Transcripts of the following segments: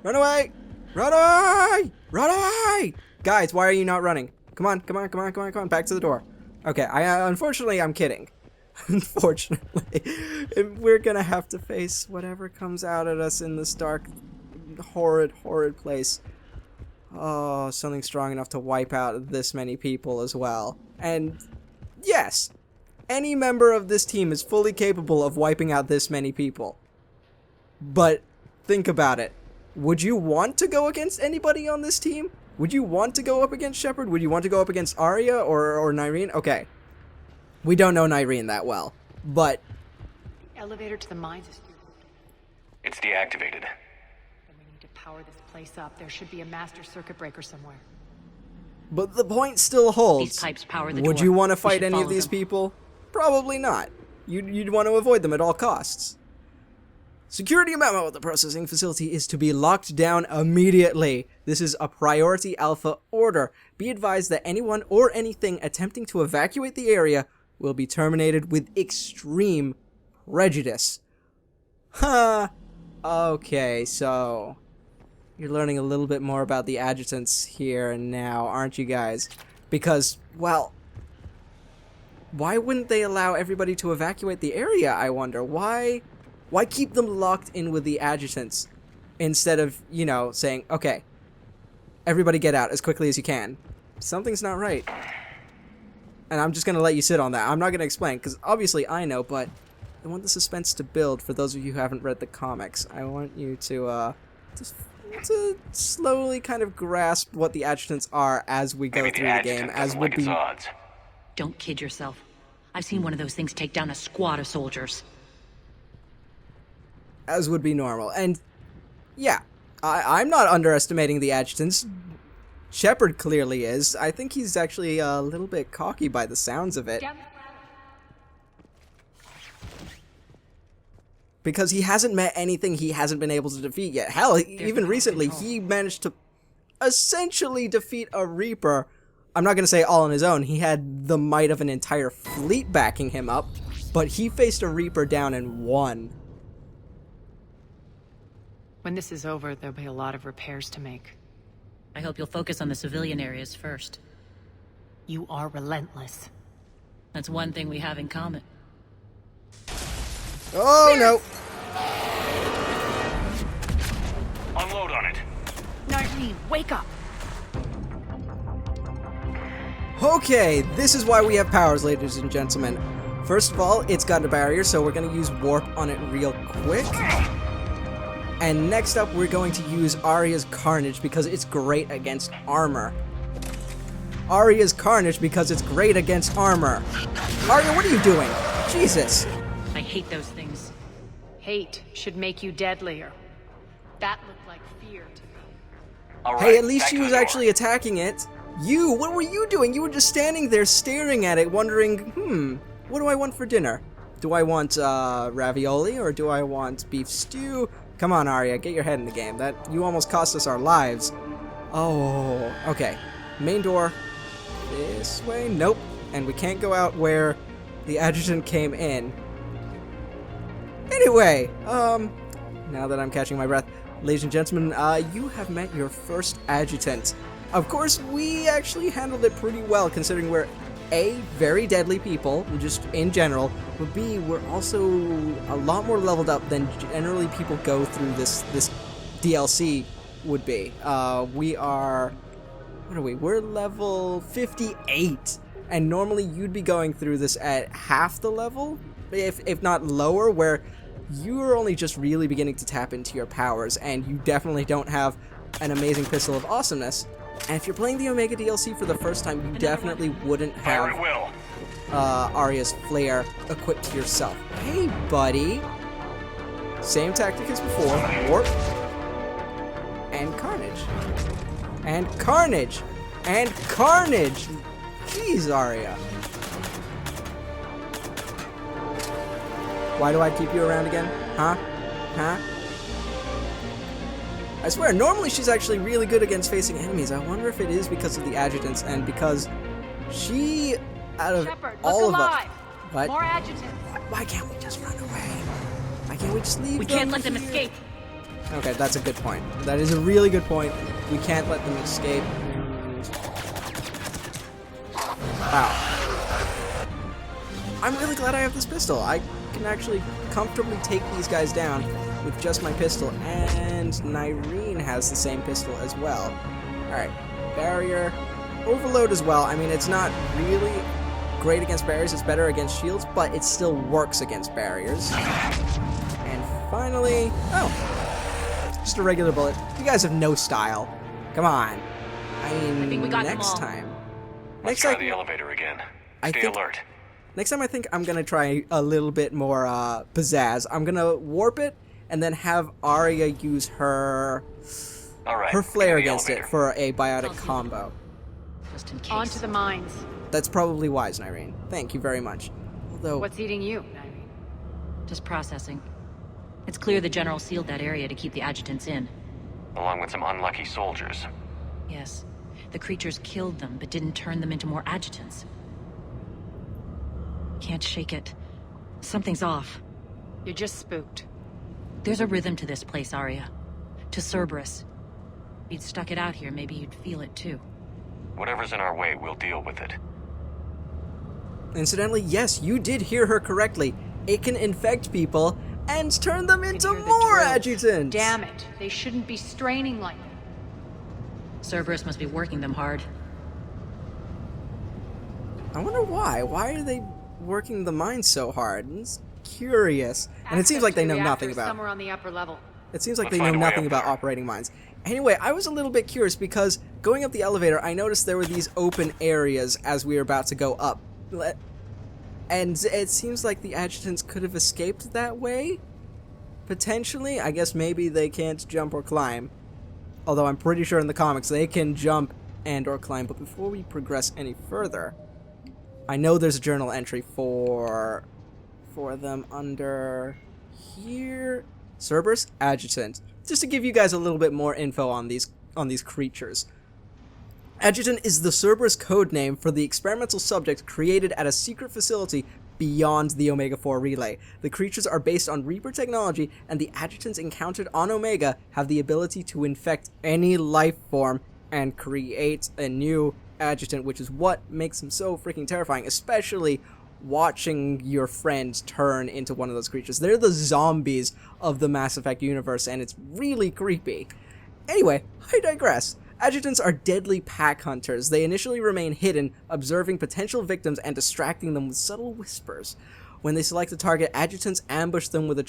Run away! Run away! Run away! Guys, why are you not running? Come on, come on, come on, come on, come on, back to the door. Okay, unfortunately, I'm kidding. Unfortunately, we're gonna have to face whatever comes out at us in this dark, horrid, horrid place. Oh, something strong enough to wipe out this many people as well. And yes, any member of this team is fully capable of wiping out this many people. But think about it. Would you want to go against anybody on this team? Would you want to go up against Shepard? Would you want to go up against Arya or Nyreen? Okay. We don't know Nyreen that well, but... The elevator to the mines is... It's deactivated. Then we need to power this place up. There should be a master circuit breaker somewhere. But the point still holds. These pipes power the Would door. you want to We fight should any of follow these them. people? Probably not. You'd want to avoid them at all costs. Security memo at the processing facility is to be locked down immediately. This is a priority alpha order. Be advised that anyone or anything attempting to evacuate the area will be terminated with extreme prejudice. Huh. Okay, so you're learning a little bit more about the adjutants here and now, aren't you guys? Because, well, why wouldn't they allow everybody to evacuate the area, I wonder? Why keep them locked in with the adjutants instead of, you know, saying, okay, everybody get out as quickly as you can? Something's not right. And I'm just going to let you sit on that. I'm not going to explain, because obviously I know, but I want the suspense to build for those of you who haven't read the comics. I want you to slowly kind of grasp what the adjutants are as we go Maybe through the game, as would be... odds. Don't kid yourself. I've seen one of those things take down a squad of soldiers. As would be normal. And, yeah, I'm not underestimating the adjutants. Shepard clearly is. I think he's actually a little bit cocky by the sounds of it. Because he hasn't met anything he hasn't been able to defeat yet. Hell, even recently, he managed to essentially defeat a Reaper. I'm not going to say all on his own. He had the might of an entire fleet backing him up. But he faced a Reaper down and won. When this is over, there'll be a lot of repairs to make. I hope you'll focus on the civilian areas first. You are relentless. That's one thing we have in common. Oh, no. Unload on it. Nyreen, wake up! Okay, this is why we have powers, ladies and gentlemen. First of all, it's got a barrier, so we're going to use warp on it real quick. And next up, we're going to use Arya's Carnage because it's great against armor. Arya's Carnage because it's great against armor. Arya, what are you doing? Jesus. I hate those things. Hate should make you deadlier. That looked like fear to me. All right, Hey, at least back she to the was door. actually attacking it. You, what were you doing? You were just standing there staring at it, wondering, what do I want for dinner? Do I want ravioli or do I want beef stew? Come on, Arya, get your head in the game. That you almost cost us our lives. Oh, okay. Main door. This way? Nope. And we can't go out where the adjutant came in. Anyway, now that I'm catching my breath, ladies and gentlemen, you have met your first adjutant. Of course, we actually handled it pretty well, considering we're A, very deadly people, just in general, but B, we're also a lot more leveled up than generally people go through this DLC would be. We are... What are we? We're level 58, and normally you'd be going through this at half the level, if not lower, where you're only just really beginning to tap into your powers, and you definitely don't have an amazing Pistol of Awesomeness. And if you're playing the Omega DLC for the first time, you definitely wouldn't Fire have at will. Arya's Flare equipped to yourself. Hey, buddy! Same tactic as before. Warp. And Carnage. And Carnage! And Carnage! Jeez, Arya. Why do I keep you around again? Huh? Huh? I swear, normally she's actually really good against facing enemies. I wonder if it is because of the adjutants and because she, out of Shepard, all look of alive. us... What? More adjutants. Why can't we just run away? Why can't we just leave We them can't let them here? escape. Okay, that's a good point. That is a really good point. We can't let them escape. Wow. I'm really glad I have this pistol. I can actually comfortably take these guys down with just my pistol, and Nyreen has the same pistol as well. Alright, barrier. Overload as well. I mean, it's not really great against barriers, it's better against shields, but it still works against barriers. And finally, oh, just a regular bullet. You guys have no style. Come on. I mean, we got them next all. time. Let's Next try time, the elevator again. I Stay think- alert. next time I think I'm gonna try a little bit more pizzazz. I'm gonna warp it and then have Arya use her All right. her flare get in the against it elevator. for a biotic combo. Just in case. Onto the mines. That's probably wise, Nyreen. Thank you very much. Although, What's eating you, Nyreen? Just processing. It's clear the General sealed that area to keep the adjutants in. Along with some unlucky soldiers. Yes. The creatures killed them, but didn't turn them into more adjutants. Can't shake it. Something's off. You're just spooked. There's a rhythm to this place, Arya. To Cerberus. If you'd stuck it out here, maybe you'd feel it too. Whatever's in our way, we'll deal with it. incidentally, yes, you did hear her correctly. It can infect people and turn them into Hear the more drills. adjutants. Damn it. They shouldn't be straining like that. Cerberus must be working them hard. I wonder why. Why are they working the mines so hard? It's curious. And it seems like they know nothing about. Somewhere on the upper level. It seems like Let's they know find a way nothing up about there. operating mines. Anyway, I was a little bit curious because going up the elevator, I noticed there were these open areas as we were about to go up. And it seems like the adjutants could have escaped that way? Potentially? I guess maybe they can't jump or climb. Although I'm pretty sure in the comics they can jump and or climb. But before we progress any further, I know there's a journal entry for them under here. Cerberus Adjutant. Just to give you guys a little bit more info on these creatures. Adjutant is the Cerberus code name for the experimental subject created at a secret facility beyond the Omega-4 relay. The creatures are based on Reaper technology, and the adjutants encountered on Omega have the ability to infect any life form and create a new adjutant, which is what makes them so freaking terrifying, especially watching your friend turn into one of those creatures. They're the zombies of the Mass Effect universe, and it's really creepy. Anyway, I digress. Adjutants are deadly pack hunters. They initially remain hidden, observing potential victims and distracting them with subtle whispers. When they select a target, adjutants ambush them with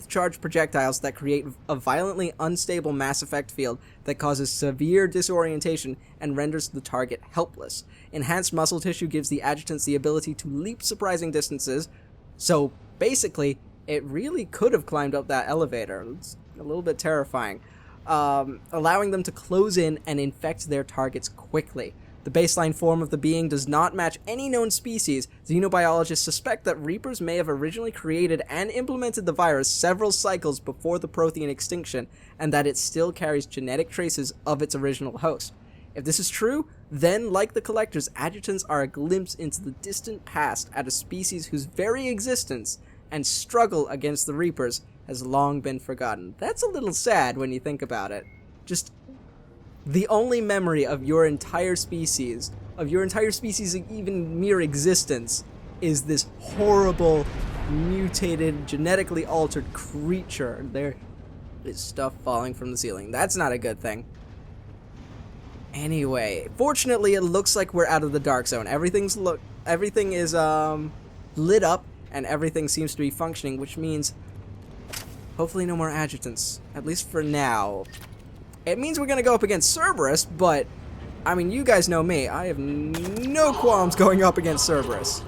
charged projectiles that create a violently unstable Mass Effect field that causes severe disorientation and renders the target helpless. Enhanced muscle tissue gives the adjutants the ability to leap surprising distances, so basically, it really could have climbed up that elevator. It's a little bit terrifying. Allowing them to close in and infect their targets quickly. The baseline form of the being does not match any known species. Xenobiologists suspect that Reapers may have originally created and implemented the virus several cycles before the Prothean extinction, and that it still carries genetic traces of its original host. If this is true, then, like the Collectors, adjutants are a glimpse into the distant past at a species whose very existence and struggle against the Reapers has long been forgotten. That's a little sad when you think about it. Just the only memory of your entire species, even mere existence, is this horrible, mutated, genetically altered creature. There is stuff falling from the ceiling. That's not a good thing. Anyway, fortunately, it looks like we're out of the dark zone. Everything is lit up, and everything seems to be functioning, which means hopefully no more adjutants, at least for now. It means we're gonna go up against Cerberus, but I mean, you guys know me. I have no qualms going up against Cerberus.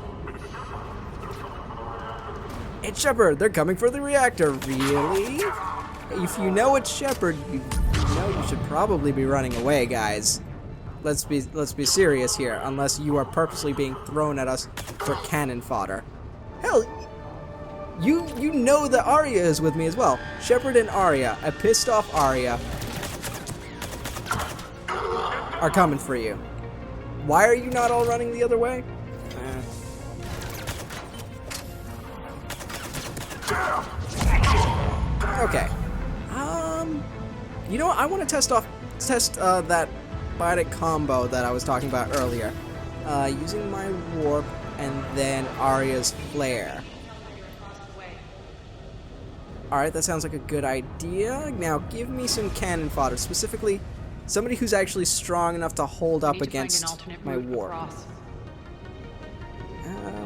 It's Shepard. They're coming for the reactor. Really? If you know it's Shepard, you know you should probably be running away, guys. Let's be serious here, unless you are purposely being thrown at us for cannon fodder. Hell, you know that Arya is with me as well. Shepard and Arya, a pissed off Arya, are coming for you. Why are you not all running the other way? Okay. You know what? I want to test that biotic combo that I was talking about earlier. Using my warp and then Arya's flare. Alright, that sounds like a good idea. Now, give me some cannon fodder. Specifically, somebody who's actually strong enough to hold up against my warp.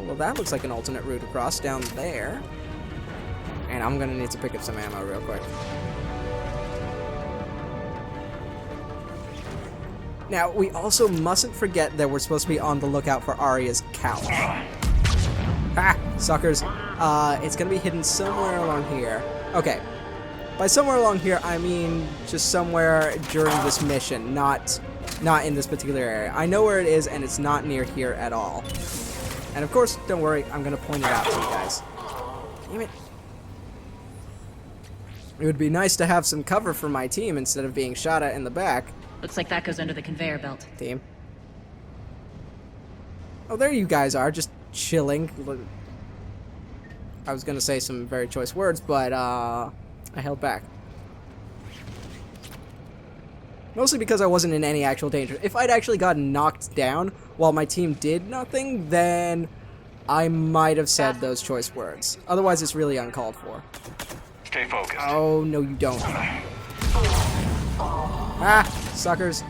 Well, that looks like an alternate route across down there. And I'm gonna need to pick up some ammo real quick. Now, we also mustn't forget that we're supposed to be on the lookout for Arya's couch. Ah, suckers. It's gonna be hidden somewhere along here. Okay. By somewhere along here, I mean just somewhere during this mission, not in this particular area. I know where it is, and it's not near here at all. And of course, don't worry, I'm gonna point it out to you guys. Damn it. It would be nice to have some cover for my team instead of being shot at in the back. Looks like that goes under the conveyor belt. Team. Oh, there you guys are, just chilling. I was gonna say some very choice words, but I held back. Mostly because I wasn't in any actual danger. If I'd actually gotten knocked down while my team did nothing, then I might have said those choice words. Otherwise, it's really uncalled for. Stay focused. Oh, no you don't. Ah, suckers.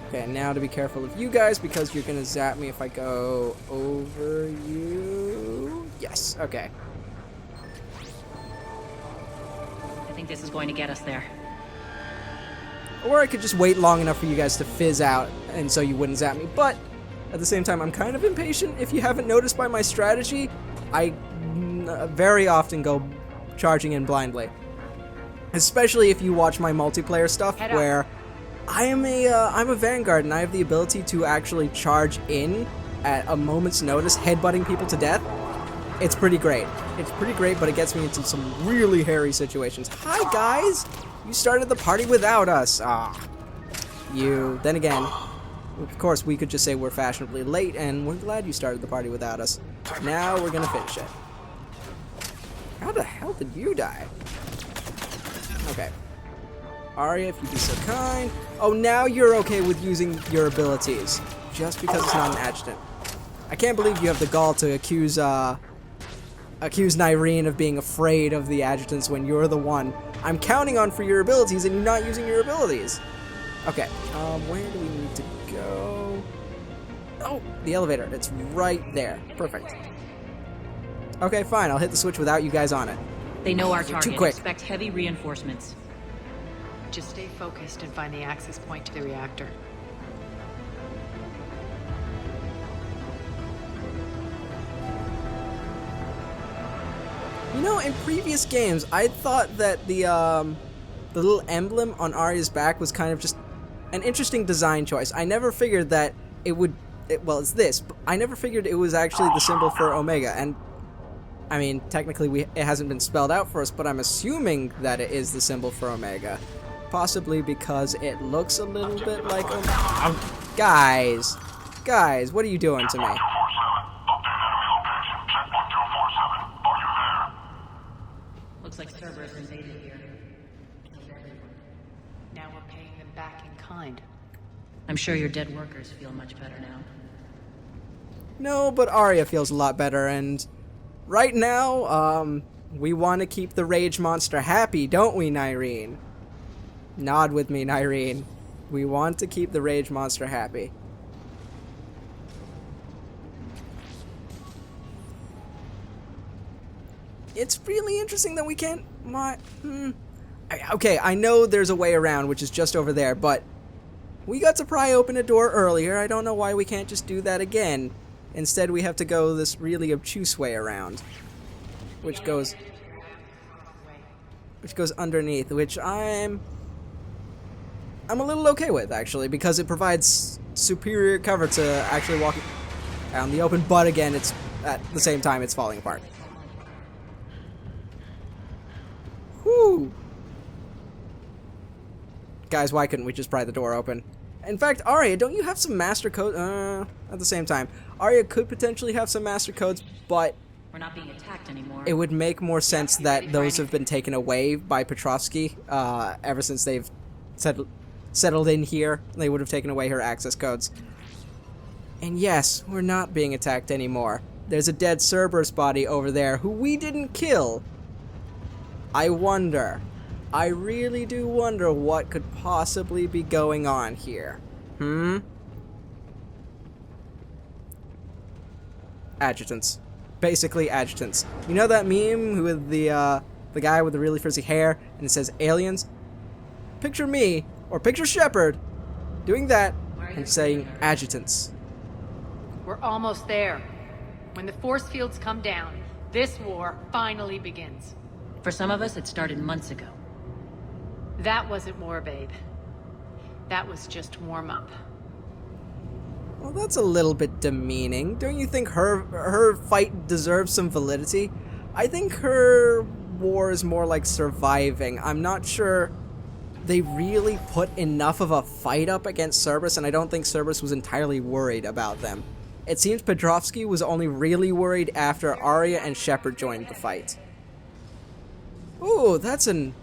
Okay, now to be careful of you guys, because you're gonna zap me if I go over you. Yes, okay. I think this is going to get us there. Or I could just wait long enough for you guys to fizz out, and so you wouldn't zap me. But, at the same time, I'm kind of impatient. If you haven't noticed by my strategy, I very often go charging in blindly. Especially if you watch my multiplayer stuff, where I'm a Vanguard, and I have the ability to actually charge in at a moment's notice, headbutting people to death. It's pretty great. It's pretty great, but it gets me into some really hairy situations. Hi, guys! You started the party without us. Ah. You. Then again, of course, we could just say we're fashionably late, and we're glad you started the party without us. Now we're gonna finish it. How the hell did you die? Okay. Arya, if you'd be so kind. Oh, now you're okay with using your abilities. Just because it's not an adjutant. I can't believe you have the gall to accuse Nyreen of being afraid of the adjutants when you're the one I'm counting on for your abilities and you're not using your abilities. Okay, where do we need to go? Oh, the elevator. It's right there. Perfect. Okay, fine. I'll hit the switch without you guys on it. They know our You're target. too quick. Expect heavy reinforcements. Just stay focused and find the access point to the reactor. You know, in previous games, I thought that the little emblem on Arya's back was kind of just an interesting design choice. I never figured that it would... well, it's this. But I never figured it was actually the symbol for Omega. And, I mean, technically it hasn't been spelled out for us, but I'm assuming that it is the symbol for Omega. Possibly because it looks a little bit like Omega. Oh, guys, what are you doing to me? Looks like Cerberus invaded here. Now we're paying them back in kind. I'm sure your dead workers feel much better now. No, but Arya feels a lot better, and right now, we want to keep the rage monster happy, don't we, Nyreen? Nod with me, Nyreen. We want to keep the rage monster happy. It's really interesting that we can't... Okay, I know there's a way around, which is just over there, but we got to pry open a door earlier. I don't know why we can't just do that again. Instead, we have to go this really obtuse way around, which goes underneath, which I'm a little okay with, actually, because it provides superior cover to actually walking out in the open, but again, it's at the same time, it's falling apart. Whew. Guys, why couldn't we just pry the door open? In fact, Arya, don't you have some master code? At the same time, Arya could potentially have some master codes, but We're not being attacked anymore. it would make more sense that those have been taken away by Petrovsky ever since they've settled in here. They would have taken away her access codes. And yes, we're not being attacked anymore. There's a dead Cerberus body over there who we didn't kill. I wonder. I really do wonder what could possibly be going on here. Adjutants. Basically adjutants. You know that meme with the guy with the really frizzy hair and it says aliens? Picture me, or picture Shepard, doing that and saying adjutants. We're almost there. When the force fields come down, this war finally begins. For some of us, it started months ago. That wasn't war, babe. That was just warm-up. Well, that's a little bit demeaning. Don't you think her fight deserves some validity? I think her war is more like surviving. I'm not sure they really put enough of a fight up against Cerberus, and I don't think Cerberus was entirely worried about them. It seems Petrovsky was only really worried after Arya and Shepard joined the fight. Ooh, that's an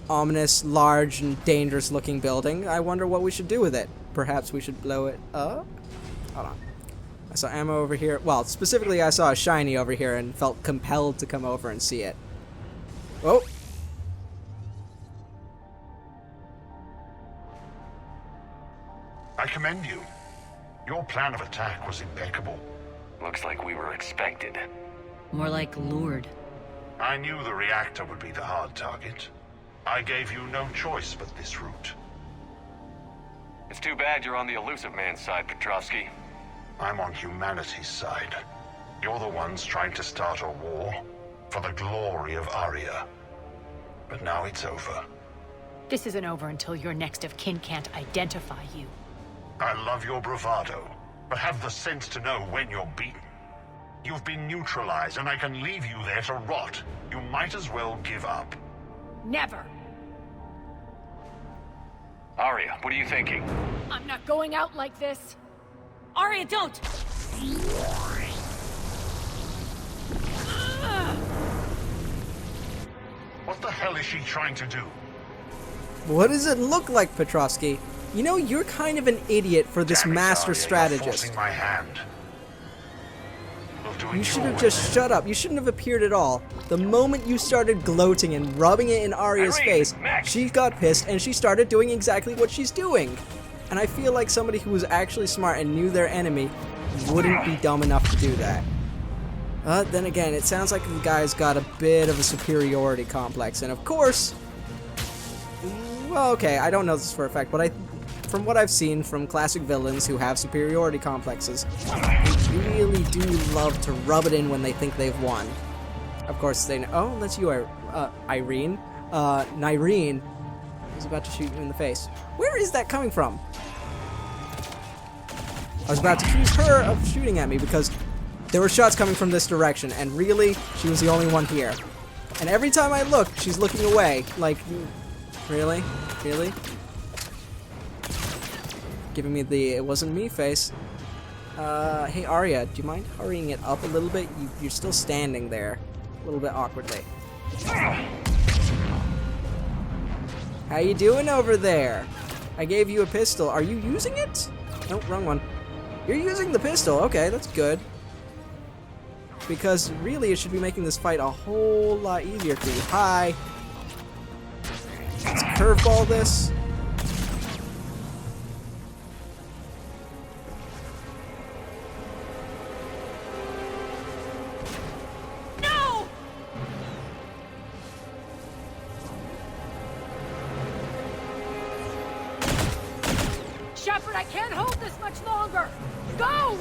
ominous, large, and dangerous-looking building. I wonder what we should do with it. Perhaps we should blow it up? Hold on. I saw ammo over here. Well, specifically I saw a shiny over here and felt compelled to come over and see it. Oh! I commend you. Your plan of attack was impeccable. Looks like we were expected. More like lured. I knew the reactor would be the hard target. I gave you no choice but this route. It's too bad you're on the elusive man's side, Petrovsky. I'm on humanity's side. You're the ones trying to start a war for the glory of Arya. But now it's over. This isn't over until your next of kin can't identify you. I love your bravado, but have the sense to know when you're beaten. You've been neutralized, and I can leave you there to rot. You might as well give up. Never! Arya, what are you thinking? I'm not going out like this! Arya, don't! What the hell is she trying to do? What does it look like, Petrovsky? You know, you're kind of an idiot for this Damn it, master Arya, you're strategist. forcing my hand. We'll do it You should your have way. just shut up. You shouldn't have appeared at all. The moment you started gloating and rubbing it in Arya's Irene, face, Max. she got pissed and she started doing exactly what she's doing. And I feel like somebody who was actually smart and knew their enemy wouldn't be dumb enough to do that. Then again, it sounds like the guy's got a bit of a superiority complex. And of course, well, okay, I don't know this for a fact, but from what I've seen from classic villains who have superiority complexes, they really do love to rub it in when they think they've won. Of course, they know. Oh, that's you, Irene. Nyreen is about to shoot you in the face. Where is that coming from? I was about to accuse her of shooting at me because there were shots coming from this direction, and really, she was the only one here. And every time I look, she's looking away. Like, really? Really? Giving me the "it wasn't me" face. Hey Arya, do you mind hurrying it up a little bit? You're still standing there, a little bit awkwardly. How you doing over there? I gave you a pistol. Are you using it? Nope, wrong one. You're using the pistol. Okay, that's good. Because really, it should be making this fight a whole lot easier for you. Hi. Let's curveball this. Shepard, I can't hold this much longer! Go!